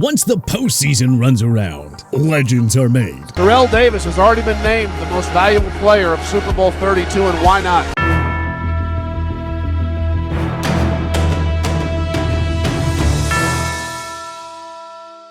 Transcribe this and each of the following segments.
Once the postseason runs around, legends are made. Terrell Davis has already been named the most valuable player of Super Bowl 32, and why not?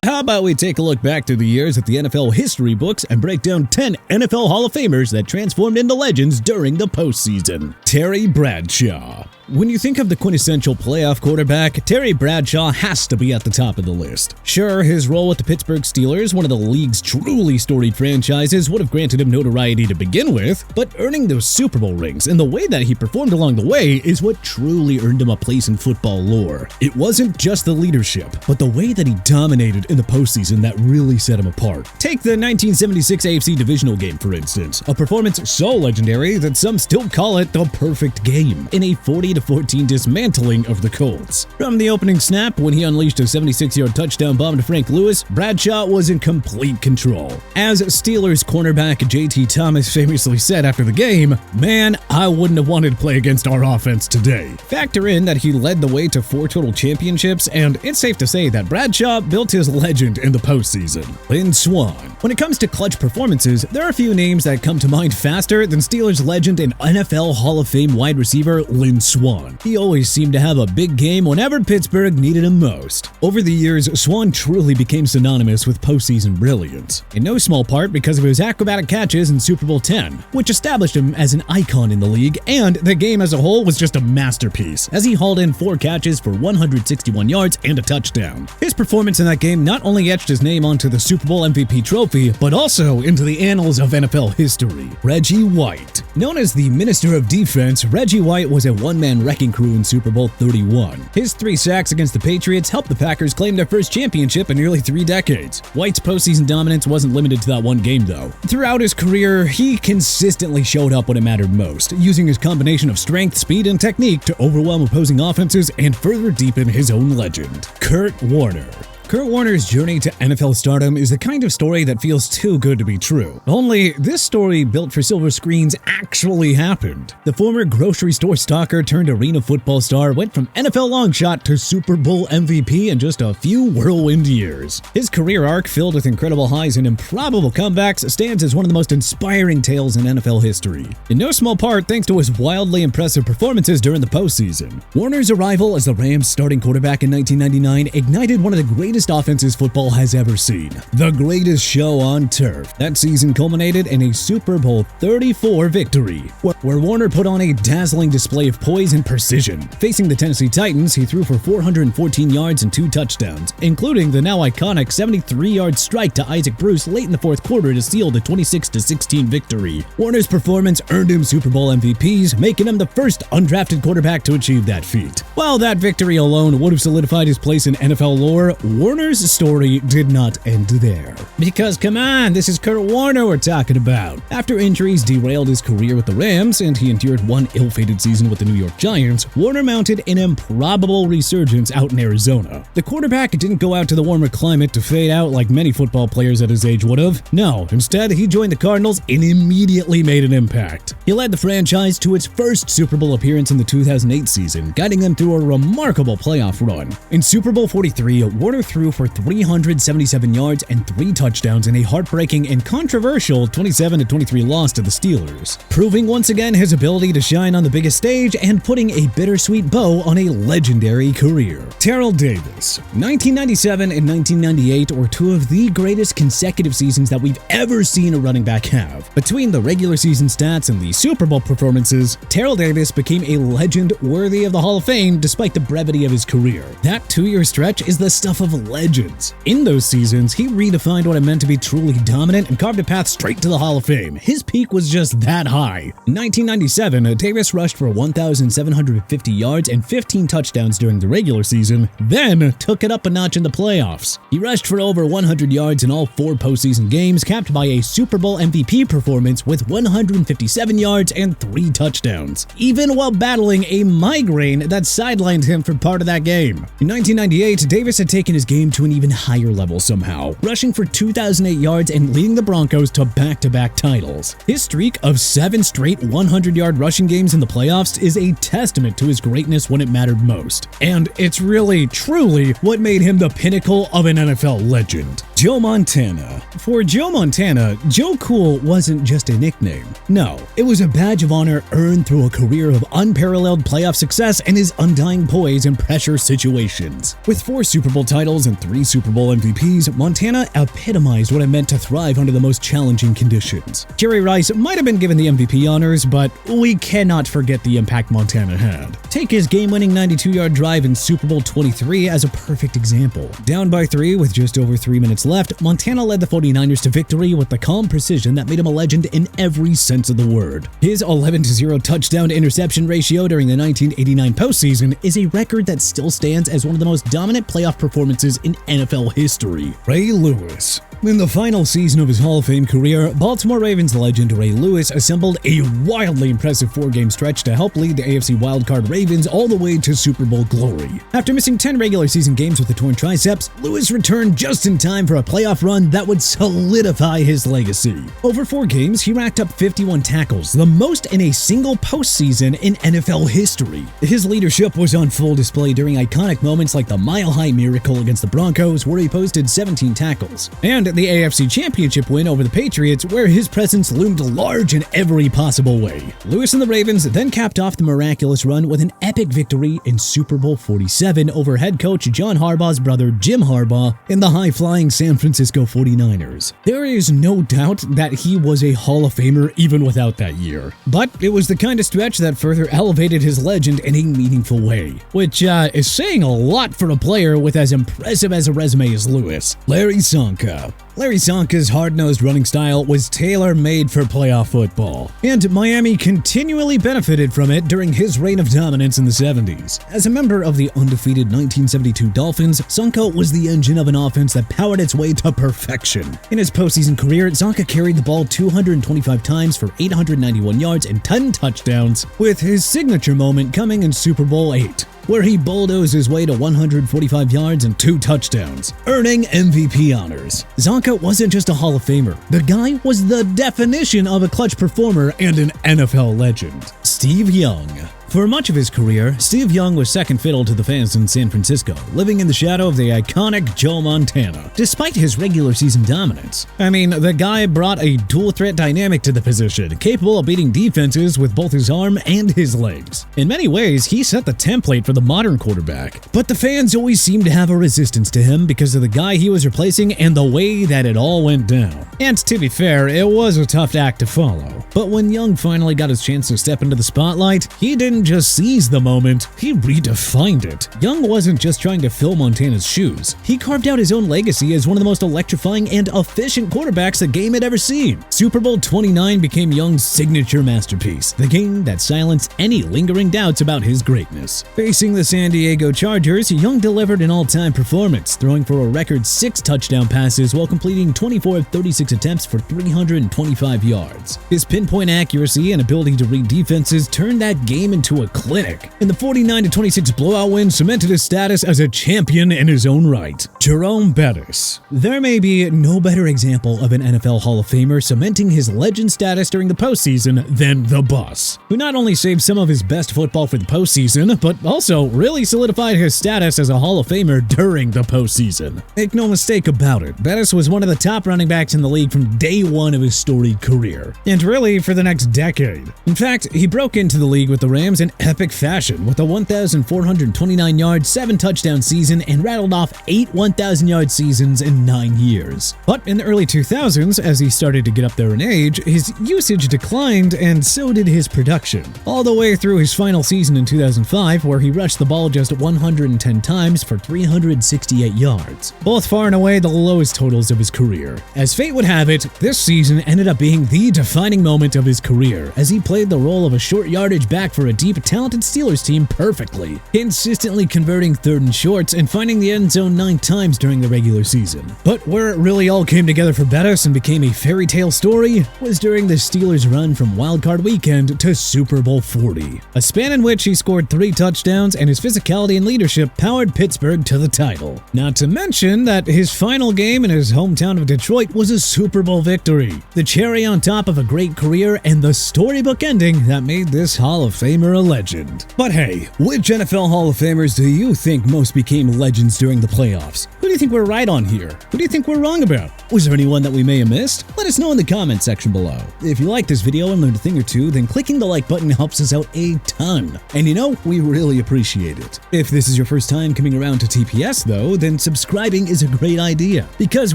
How about we take a look back to the years at the NFL history books and break down 10 NFL Hall of Famers that transformed into legends during the postseason. Terry Bradshaw. When you think of the quintessential playoff quarterback, Terry Bradshaw has to be at the top of the list. Sure, his role with the Pittsburgh Steelers, one of the league's truly storied franchises, would have granted him notoriety to begin with, but earning those Super Bowl rings and the way that he performed along the way is what truly earned him a place in football lore. It wasn't just the leadership, but the way that he dominated in the postseason that really set him apart. Take the 1976 AFC divisional game, for instance, a performance so legendary that some still call it the perfect game, in a 40-14 dismantling of the Colts. From the opening snap, when he unleashed a 76-yard touchdown bomb to Frank Lewis, Bradshaw was in complete control. As Steelers cornerback J.T. Thomas famously said after the game, "Man, I wouldn't have wanted to play against our offense today." Factor in that he led the way to 4 total championships, and it's safe to say that Bradshaw built his legend in the postseason. Lynn Swann. When it comes to clutch performances, there are a few names that come to mind faster than Steelers legend and NFL Hall of Fame wide receiver Lynn Swann. He always seemed to have a big game whenever Pittsburgh needed him most. Over the years, Swann truly became synonymous with postseason brilliance, in no small part because of his acrobatic catches in Super Bowl X, which established him as an icon in the league, and the game as a whole was just a masterpiece, as he hauled in 4 catches for 161 yards and a touchdown. His performance in that game not only etched his name onto the Super Bowl MVP trophy, but also into the annals of NFL history. Reggie White. Known as the Minister of Defense, Reggie White was a one-man wrecking crew in Super Bowl 31. His 3 sacks against the Patriots helped the Packers claim their first championship in nearly 3 decades. White's postseason dominance wasn't limited to that one game, though. Throughout his career, he consistently showed up when it mattered most, using his combination of strength, speed, and technique to overwhelm opposing offenses and further deepen his own legend. Kurt Warner. Kurt Warner's journey to NFL stardom is the kind of story that feels too good to be true. Only, this story built for silver screens actually happened. The former grocery store stalker turned arena football star went from NFL long shot to Super Bowl MVP in just a few whirlwind years. His career arc, filled with incredible highs and improbable comebacks, stands as one of the most inspiring tales in NFL history. In no small part thanks to his wildly impressive performances during the postseason. Warner's arrival as the Rams starting quarterback in 1999 ignited one of the greatest offenses football has ever seen. The greatest show on turf. That season culminated in a Super Bowl 34 victory, where Warner put on a dazzling display of poise and precision. Facing the Tennessee Titans, he threw for 414 yards and 2 touchdowns, including the now iconic 73-yard strike to Isaac Bruce late in the 4th quarter to seal the 26-16 victory. Warner's performance earned him Super Bowl MVPs, making him the first undrafted quarterback to achieve that feat. While that victory alone would have solidified his place in NFL lore, Warner's story did not end there. Because come on, this is Kurt Warner we're talking about. After injuries derailed his career with the Rams and he endured one ill-fated season with the New York Giants, Warner mounted an improbable resurgence out in Arizona. The quarterback didn't go out to the warmer climate to fade out like many football players at his age would have. No, instead he joined the Cardinals and immediately made an impact. He led the franchise to its first Super Bowl appearance in the 2008 season, guiding them through a remarkable playoff run. In Super Bowl 43, Warner threw for 377 yards and 3 touchdowns in a heartbreaking and controversial 27-23 loss to the Steelers, proving once again his ability to shine on the biggest stage and putting a bittersweet bow on a legendary career. Terrell Davis. 1997 and 1998 were 2 of the greatest consecutive seasons that we've ever seen a running back have. Between the regular season stats and the Super Bowl performances, Terrell Davis became a legend worthy of the Hall of Fame despite the brevity of his career. That 2-year stretch is the stuff of legends. In those seasons, he redefined what it meant to be truly dominant and carved a path straight to the Hall of Fame. His peak was just that high. In 1997, Davis rushed for 1,750 yards and 15 touchdowns during the regular season, then took it up a notch in the playoffs. He rushed for over 100 yards in all 4 postseason games, capped by a Super Bowl MVP performance with 157 yards and 3 touchdowns, even while battling a migraine that sidelined him for part of that game. In 1998, Davis had taken his game game to an even higher level somehow, rushing for 2,008 yards and leading the Broncos to back-to-back titles. His streak of 7 straight 100-yard rushing games in the playoffs is a testament to his greatness when it mattered most. And it's really, truly what made him the pinnacle of an NFL legend. Joe Montana. For Joe Montana, Joe Cool wasn't just a nickname. No, it was a badge of honor earned through a career of unparalleled playoff success and his undying poise in pressure situations. With 4 Super Bowl titles and 3 Super Bowl MVPs, Montana epitomized what it meant to thrive under the most challenging conditions. Jerry Rice might have been given the MVP honors, but we cannot forget the impact Montana had. Take his game-winning 92-yard drive in Super Bowl 23 as a perfect example. Down by 3 with just over 3 minutes left, Montana led the 49ers to victory with the calm precision that made him a legend in every sense of the word. His 11-0 touchdown-to-interception ratio during the 1989 postseason is a record that still stands as one of the most dominant playoff performances in NFL history. Ray Lewis. In the final season of his Hall of Fame career, Baltimore Ravens legend Ray Lewis assembled a wildly impressive 4-game stretch to help lead the AFC wildcard Ravens all the way to Super Bowl glory. After missing 10 regular season games with a torn triceps, Lewis returned just in time for a playoff run that would solidify his legacy. Over 4 games, he racked up 51 tackles, the most in a single postseason in NFL history. His leadership was on full display during iconic moments like the Mile High Miracle against the Broncos, where he posted 17 tackles, and the AFC Championship win over the Patriots, where his presence loomed large in every possible way. Lewis and the Ravens then capped off the miraculous run with an epic victory in Super Bowl 47 over head coach John Harbaugh's brother Jim Harbaugh in the high-flying San Francisco 49ers. There is no doubt that he was a Hall of Famer even without that year, but it was the kind of stretch that further elevated his legend in a meaningful way, which is saying a lot for a player with as impressive as a resume as Lewis. Larry Csonka. Larry Csonka's hard-nosed running style was tailor-made for playoff football, and Miami continually benefited from it during his reign of dominance in the 70s. As a member of the undefeated 1972 Dolphins, Csonka was the engine of an offense that powered its way to perfection. In his postseason career, Csonka carried the ball 225 times for 891 yards and 10 touchdowns, with his signature moment coming in Super Bowl 8. Where he bulldozed his way to 145 yards and 2 touchdowns, earning MVP honors. Csonka wasn't just a Hall of Famer. The guy was the definition of a clutch performer and an NFL legend. Steve Young. For much of his career, Steve Young was second fiddle to the fans in San Francisco, living in the shadow of the iconic Joe Montana, despite his regular season dominance. I mean, the guy brought a dual-threat dynamic to the position, capable of beating defenses with both his arm and his legs. In many ways, he set the template for the modern quarterback, but the fans always seemed to have a resistance to him because of the guy he was replacing and the way that it all went down. And to be fair, it was a tough act to follow. But when Young finally got his chance to step into the spotlight, he didn't just seize the moment, he redefined it. Young wasn't just trying to fill Montana's shoes. He carved out his own legacy as one of the most electrifying and efficient quarterbacks the game had ever seen. Super Bowl 29 became Young's signature masterpiece, the game that silenced any lingering doubts about his greatness. Facing the San Diego Chargers, Young delivered an all-time performance, throwing for a record 6 touchdown passes while completing 24 of 36 attempts for 325 yards. His pinpoint accuracy and ability to read defenses turned that game into a clinic, and the 49-26 blowout win cemented his status as a champion in his own right. Jerome Bettis. There may be no better example of an NFL Hall of Famer cementing his legend status during the postseason than the Bus, who not only saved some of his best football for the postseason, but also really solidified his status as a Hall of Famer during the postseason. Make no mistake about it, Bettis was one of the top running backs in the league from day one of his storied career, and really for the next decade. In fact, he broke into the league with the Rams in epic fashion with a 1,429-yard, 7-touchdown season and rattled off 8 1,000-yard seasons in 9 years. But in the early 2000s, as he started to get up there in age, his usage declined and so did his production. All the way through his final season in 2005, where he rushed the ball just 110 times for 368 yards, both far and away the lowest totals of his career. As fate would have it, this season ended up being the defining moment of his career, as he played the role of a short yardage back for a deep, talented Steelers team perfectly, consistently converting 3rd and shorts and finding the end zone 9 times during the regular season. But where it really all came together for Bettis and became a fairy tale story was during the Steelers' run from Wildcard Weekend to Super Bowl 40, a span in which he scored 3 touchdowns and his physicality and leadership powered Pittsburgh to the title. Not to mention that his final game in his hometown of Detroit was a Super Bowl victory, the cherry on top of a great career and the storybook ending that made this Hall of Famer a legend. But hey, which NFL Hall of Famers do you think most became legends during the playoffs? Who do you think we're right on here? Who do you think we're wrong about? Was there anyone that we may have missed? Let us know in the comment section below. If you like this video and learned a thing or two, then clicking the like button helps us out a ton. And you know, we really appreciate it. If this is your first time coming around to TPS though, then subscribing is a great idea, because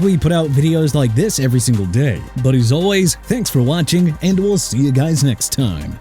we put out videos like this every single day. But as always, thanks for watching, and we'll see you guys next time.